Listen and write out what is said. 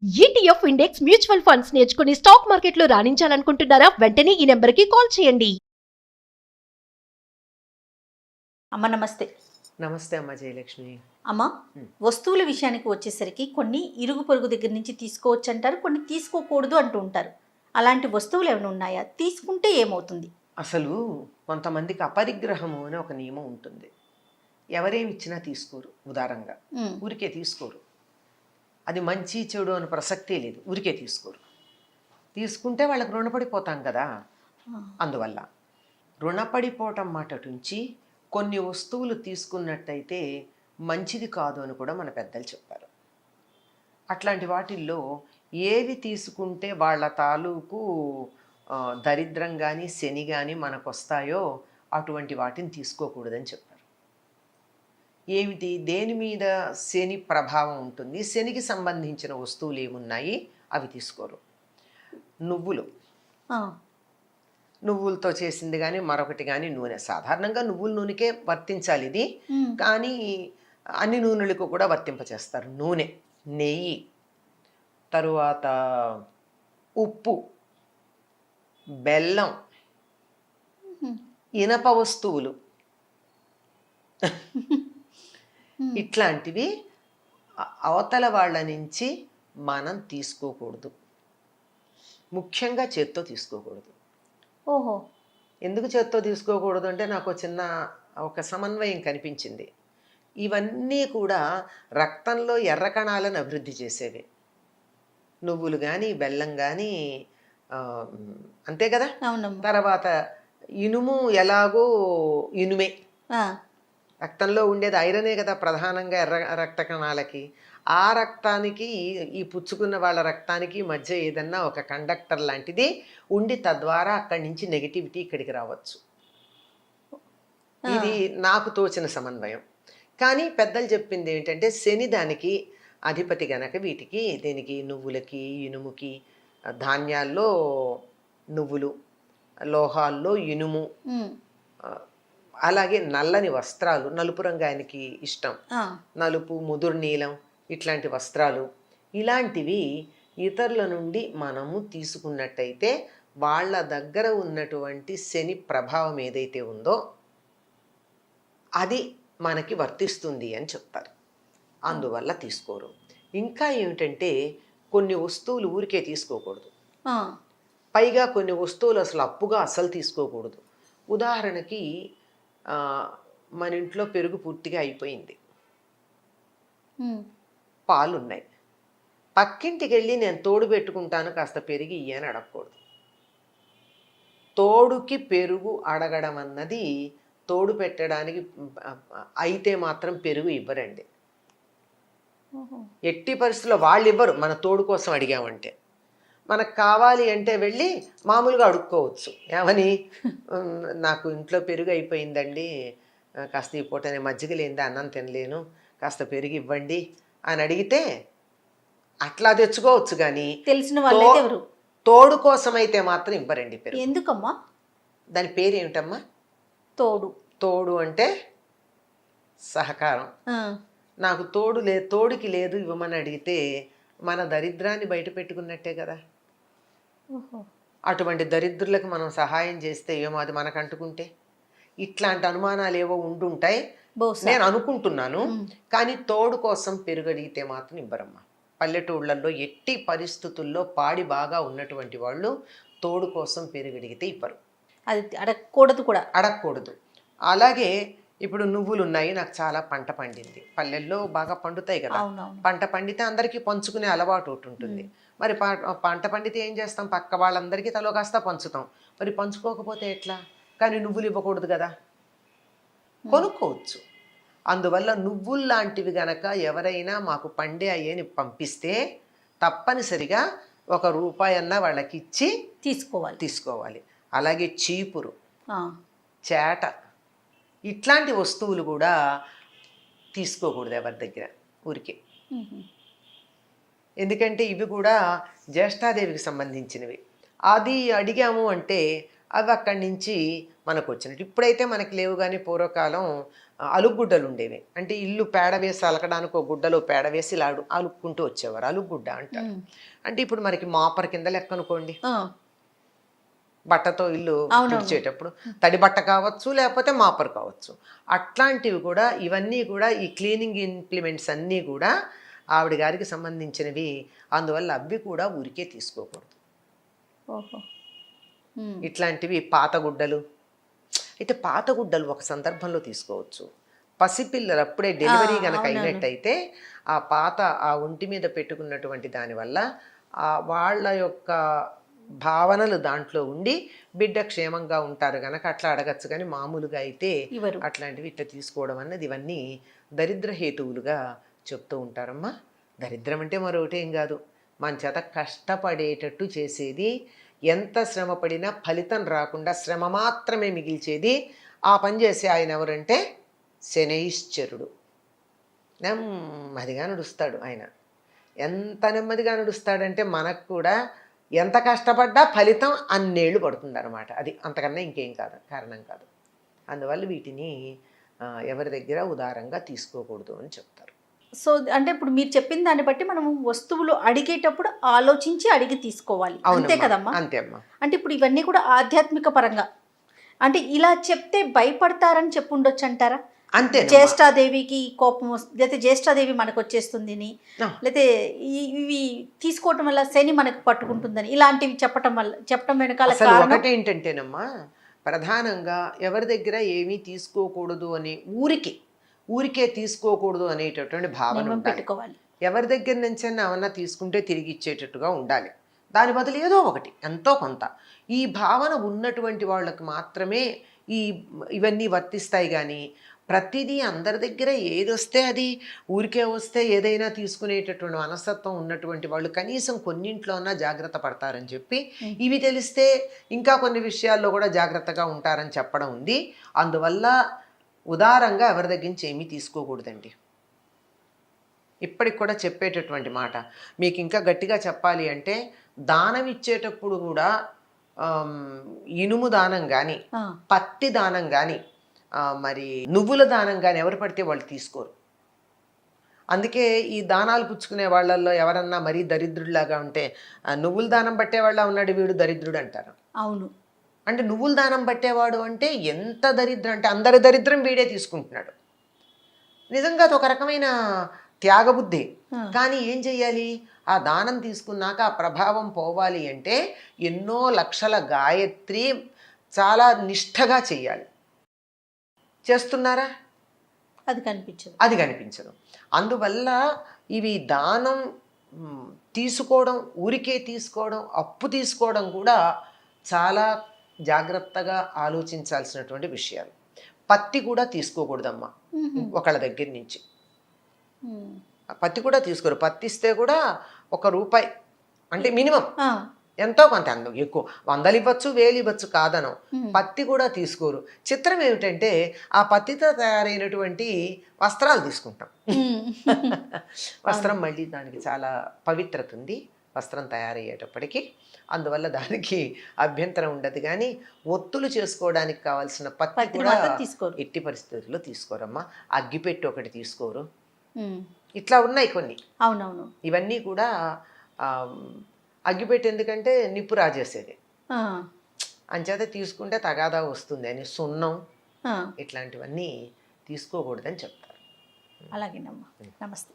ETF index mutual funds నేర్చుకుని stock మార్కెట్లో రాణించాలనుకుంటున్నారా? వెంటనే ఈ నెంబర్కి కాల్ చేయండి. అమ్మ నమస్తే. నమస్తే అమ్మ జయలక్ష్మి. అమ్మ, వస్తువుల విషయానికి వచ్చేసరికి కొన్ని ఇరుగు పొరుగు దగ్గర నుంచి తీసుకోవచ్చు అంటారు, కొన్ని తీసుకోకూడదు అంటూ ఉంటారు. అలాంటి వస్తువులు ఏమైనా ఉన్నాయా? తీసుకుంటే ఏమవుతుంది? అసలు కొంతమందికి అపరిగ్రహము అని ఒక నియమం ఉంటుంది. ఎవరేమి ఇచ్చినా తీసుకోరు, ఉదారంగా ఊరికే తీసుకోరు. అది మంచి చెడు అని ప్రసక్తే లేదు, ఊరికే తీసుకోరు. తీసుకుంటే వాళ్ళకి రుణపడిపోతాం కదా. అందువల్ల రుణపడిపోవటం మాటటుంచి కొన్ని వస్తువులు తీసుకున్నట్టయితే మంచిది కాదు అని కూడా మన పెద్దలు చెప్పారు. అట్లాంటి వాటిల్లో ఏవి తీసుకుంటే వాళ్ళ తాలూకు దరిద్రం కానీ శని కానీ మనకు వస్తాయో అటువంటి వాటిని తీసుకోకూడదని చెప్పారు. ఏమిటి, దేని మీద శని ప్రభావం ఉంటుంది, శనికి సంబంధించిన వస్తువులు ఏమున్నాయి అవి తీసుకోరు. నువ్వులతో చేసింది కానీ మరొకటి కానీ నూనె, సాధారణంగా నువ్వుల నూనెకే వర్తించాలి ఇది, కానీ అన్ని నూనెలకు కూడా వర్తింపచేస్తారు. నూనె, నెయ్యి, తరువాత ఉప్పు, బెల్లం, ఇనప వస్తువులు, ఇట్లాంటివి అవతల వాళ్ళ నుంచి మనం తీసుకోకూడదు. ముఖ్యంగా చేత్తో తీసుకోకూడదు. ఓహో, ఎందుకు చేత్తో తీసుకోకూడదు అంటే నాకు ఒక సమన్వయం కనిపించింది. ఇవన్నీ కూడా రక్తంలో ఎర్ర కణాలను అభివృద్ధి చేసేవి. నువ్వులు కానీ బెల్లం కానీ అంతే కదా. తర్వాత ఇనుము ఎలాగో ఇనుమే, రక్తంలో ఉండేది ఐరనే కదా ప్రధానంగా ఎర్ర రక్త కణాలకి. ఆ రక్తానికి ఈ పుచ్చుకున్న వాళ్ళ రక్తానికి మధ్య ఏదన్నా ఒక కండక్టర్ లాంటిది ఉండి తద్వారా అక్కడి నుంచి నెగిటివిటీ ఇక్కడికి రావచ్చు. ఇది నాకు తోచిన సమన్వయం. కానీ పెద్దలు చెప్పింది ఏంటంటే శని దానికి అధిపతి గనక వీటికి, దీనికి నువ్వులకి, ఇనుముకి, ధాన్యాల్లో నువ్వులు, లోహాల్లో ఇనుము, అలాగే నల్లని వస్త్రాలు, నలుపు రంగు ఆయనకి ఇష్టం, నలుపు, ముదురు నీలం, ఇట్లాంటి వస్త్రాలు, ఇలాంటివి ఇతరుల నుండి మనము తీసుకున్నట్టయితే వాళ్ళ దగ్గర ఉన్నటువంటి శని ప్రభావం ఏదైతే ఉందో అది మనకి వర్తిస్తుంది అని చెప్తారు. అందువల్ల తీసుకోరు. ఇంకా ఏమిటంటే కొన్ని వస్తువులు ఊరికే తీసుకోకూడదు. పైగా కొన్ని వస్తువులు అసలు అప్పుగా అసలు తీసుకోకూడదు. ఉదాహరణకి మన ఇంట్లో పెరుగు పూర్తిగా అయిపోయింది, పాలున్నాయి, పక్కింటికి వెళ్ళి నేను తోడు పెట్టుకుంటాను కాస్త పెరుగు ఇయ్యని అడగకూడదు. తోడుకి పెరుగు అడగడం అన్నది తోడు పెట్టడానికి అయితే మాత్రం పెరుగు ఇవ్వరండి. ఎట్టి పరిస్థితుల్లో వాళ్ళు ఇవ్వరు. మన తోడు కోసం అడిగామంటే మనకు కావాలి అంటే వెళ్ళి మామూలుగా అడుక్కోవచ్చు. ఏమని, నాకు ఇంట్లో పెరుగు అయిపోయిందండి, కాస్త ఈ పూట నేను మజ్జిగ లేనిదే అన్నం తినలేను, కాస్త పెరుగు ఇవ్వండి అని అడిగితే అట్లా తెచ్చుకోవచ్చు. కానీ తెలిసిన వాళ్ళు తోడు కోసం అయితే మాత్రం ఇవ్వరండి పెరుగు. ఎందుకమ్మా? దాని పేరు ఏమిటమ్మా? తోడు. తోడు అంటే సహకారం. నాకు తోడుకి లేదు ఇవ్వమని అడిగితే మన దరిద్రాన్ని బయట పెట్టుకున్నట్టే కదా. అటువంటి దరిద్రులకు మనం సహాయం చేస్తే ఏమో అది మనకు అంటుకుంటే, ఇట్లాంటి అనుమానాలు ఏవో ఉండుంటాయి నేను అనుకుంటున్నాను. కానీ తోడు కోసం పెరుగడిగితే మాత్రం ఇవ్వరమ్మా. పల్లెటూళ్ళల్లో ఎట్టి పరిస్థితుల్లో పాడి బాగా ఉన్నటువంటి వాళ్ళు తోడు కోసం పెరుగడిగితే ఇవ్వరు. అది అడగకూడదు కూడా, అడగకూడదు. అలాగే ఇప్పుడు నువ్వులు ఉన్నాయి, నాకు చాలా పంట పండింది, పల్లెల్లో బాగా పండుతాయి కదా, పంట పండితే అందరికీ పంచుకునే అలవాటు ఒకటి ఉంటుంది. మరి పంట పండితే ఏం చేస్తాం, పక్క వాళ్ళందరికీ తలో కాస్త పంచుతాం. మరి పంచుకోకపోతే ఎట్లా? కానీ నువ్వులు ఇవ్వకూడదు కదా, కొనుక్కోవచ్చు. అందువల్ల నువ్వులు లాంటివి గనక ఎవరైనా మాకు పండే అయ్యేని పంపిస్తే తప్పనిసరిగా ₹1 అన్నా వాళ్ళకి ఇచ్చి తీసుకోవాలి. అలాగే చీపురు, చేట, ఇట్లాంటి వస్తువులు కూడా తీసుకోకూడదు ఎవరి దగ్గర ఊరికే. ఎందుకంటే ఇవి కూడా జ్యేష్ఠాదేవికి సంబంధించినవి. అది అడిగాము అంటే అవి అక్కడి నుంచి మనకు వచ్చినట్టు. ఇప్పుడైతే మనకి లేవు, కానీ పూర్వకాలం అలుగుగుడ్డలు ఉండేవి. అంటే ఇల్లు పేడ వేసి అలకడానికి ఒక గుడ్డలో పేడ వేసి ఇలా అలుక్కుంటూ వచ్చేవారు, అలుగుగుడ్డ అంటారు. అంటే ఇప్పుడు మనకి మాపర్ కింద లెక్క అనుకోండి, బట్టతో ఇల్లు తుడిచేటప్పుడు తడి బట్ట కావచ్చు, లేకపోతే మాపర్ కావచ్చు. అట్లాంటివి కూడా, ఇవన్నీ కూడా ఈ క్లీనింగ్ ఇంప్లిమెంట్స్ అన్నీ కూడా ఆవిడ గారికి సంబంధించినవి. అందువల్ల అవి కూడా ఊరికే తీసుకోకూడదు. ఓహో. ఇట్లాంటివి పాత గుడ్డలు అయితే, పాత గుడ్డలు ఒక సందర్భంలో తీసుకోవచ్చు. పసిపిల్లలు అప్పుడే డెలివరీ కనుక అయినట్టయితే ఆ పాత ఆ ఒంటి మీద పెట్టుకున్నటువంటి దానివల్ల వాళ్ళ యొక్క భావనలు దాంట్లో ఉండి బిడ్డ క్షేమంగా ఉంటారు కనుక అట్లా అడగచ్చు. కానీ మామూలుగా అయితే అట్లాంటివి ఇట్లా తీసుకోవడం అన్నది ఇవన్నీ దరిద్ర హేతువులుగా చెప్తూ ఉంటారమ్మా. దరిద్రం అంటే మరొకటి ఏం కాదు, మన చేత కష్టపడేటట్టు చేసేది, ఎంత శ్రమ పడినా ఫలితం రాకుండా శ్రమ మాత్రమే మిగిల్చేది. ఆ పని చేసే ఆయన ఎవరంటే శనైశ్చరుడు. నెమ్మదిగా నడుస్తాడు ఆయన. ఎంత నెమ్మదిగా నడుస్తాడంటే మనకు కూడా ఎంత కష్టపడ్డా ఫలితం అన్నేళ్ళు పడుతుంది అనమాట. అది అంతకన్నా ఇంకేం కాదు, కారణం కాదు. అందువల్ల వీటిని ఎవరి దగ్గర ఉదారంగా తీసుకోకూడదు అని చెప్తారు. సో అంటే ఇప్పుడు మీరు చెప్పిన దాన్ని బట్టి మనం వస్తువులు అడిగేటప్పుడు ఆలోచించి అడిగి తీసుకోవాలి, అంతే కదమ్మా? అంతే అమ్మా. అంటే ఇప్పుడు ఇవన్నీ కూడా ఆధ్యాత్మిక పరంగా, అంటే ఇలా చెప్తే భయపడతారని చెప్పుండొచ్చు అంటారా? అంతే. జ్యేష్ఠాదేవికి కోపం వస్తుంది, లేకపోతే జ్యేష్ఠాదేవి మనకు వచ్చేస్తుంది, లేకపోతే ఇవి తీసుకోవటం వల్ల శని మనకు పట్టుకుంటుందని, ఇలాంటివి చెప్పటం వెనకాల ఒకటి ఏంటంటేనమ్మా, ప్రధానంగా ఎవరి దగ్గర ఏమీ తీసుకోకూడదు అని ఊరికే తీసుకోకూడదు అనేటటువంటి భావన పెట్టుకోవాలి. ఎవరి దగ్గర నుంచి ఏమన్నా తీసుకుంటే తిరిగి ఇచ్చేటట్టుగా ఉండాలి. దాని బదులు ఏదో ఒకటి, ఎంతో కొంత. ఈ భావన ఉన్నటువంటి వాళ్ళకి మాత్రమే ఇవన్నీ వర్తిస్తాయి. కానీ ప్రతిదీ అందరి దగ్గర ఏదొస్తే అది ఊరికే వస్తే ఏదైనా తీసుకునేటటువంటి మనస్తత్వం ఉన్నటువంటి వాళ్ళు కనీసం కొన్నింట్లో అన్నా జాగ్రత్త పడతారని చెప్పి, ఇవి తెలిస్తే ఇంకా కొన్ని విషయాల్లో కూడా జాగ్రత్తగా ఉంటారని చెప్పడం ఉంది. అందువల్ల ఉదారంగా ఎవరి దగ్గర నుంచి ఏమీ తీసుకోకూడదండి. ఇప్పటికి కూడా చెప్పేటటువంటి మాట మీకు ఇంకా గట్టిగా చెప్పాలి అంటే, దానం ఇచ్చేటప్పుడు కూడా ఇనుము దానం కానీ, పత్తి దానం కానీ, మరి నువ్వుల దానం కానీ ఎవరు పడితే వాళ్ళు తీసుకోరు. అందుకే ఈ దానాలు పుచ్చుకునే వాళ్ళల్లో ఎవరన్నా మరీ దరిద్రుడిలాగా ఉంటే, నువ్వుల దానం పట్టేవాళ్ళ ఉన్నాడు వీడు దరిద్రుడు అంటారు. అవును. అంటే నువ్వుల దానం పట్టేవాడు అంటే ఎంత దరిద్రం అంటే అందరి దరిద్రం వీడే తీసుకుంటున్నాడు. నిజంగా అది ఒక రకమైన త్యాగబుద్ధి. కానీ ఏం చెయ్యాలి, ఆ దానం తీసుకున్నాక ఆ ప్రభావం పోవాలి అంటే ఎన్నో లక్షల గాయత్రి చాలా నిష్ఠగా చెయ్యాలి. చేస్తున్నారా? అది కనిపించదు. అందువల్ల ఇవి దానం తీసుకోవడం, ఊరికే తీసుకోవడం, అప్పు తీసుకోవడం కూడా చాలా జాగ్రత్తగా ఆలోచించాల్సినటువంటి విషయాలు. పత్తి కూడా తీసుకోకూడదమ్మా ఒకళ్ళ దగ్గర నుంచి. పత్తి కూడా తీసుకోరు. పత్తి ఇస్తే కూడా ₹1 అంటే మినిమం, ఎంతో కొంత, ఎక్కువ 100 ఇవ్వచ్చు, 1000 ఇవ్వచ్చు, కాదను. పత్తి కూడా తీసుకోరు. చిత్రం ఏమిటంటే ఆ పత్తితో తయారైనటువంటి వస్త్రాలు తీసుకుంటాం. వస్త్రం మళ్ళీ దానికి చాలా పవిత్రత ఉంది వస్త్రం తయారయ్యేటప్పటికి. అందువల్ల దానికి అభ్యంతరం ఉండదు. కానీ ఒత్తులు చేసుకోవడానికి కావాల్సిన పత్తి కూడా ఎట్టి పరిస్థితుల్లో తీసుకోరమ్మా. అగ్గిపెట్టి ఒకటి తీసుకోరు. ఇట్లా ఉన్నాయి కొన్ని. అవునవును. ఇవన్నీ కూడా అగ్గిపెట్టి ఎందుకంటే నిప్పు రాజేసేది, అంచేత తీసుకుంటే తగాదా వస్తుంది అని సున్నం ఇట్లాంటివన్నీ తీసుకోకూడదని చెప్తారు. అలాగేనమ్మా. నమస్తే.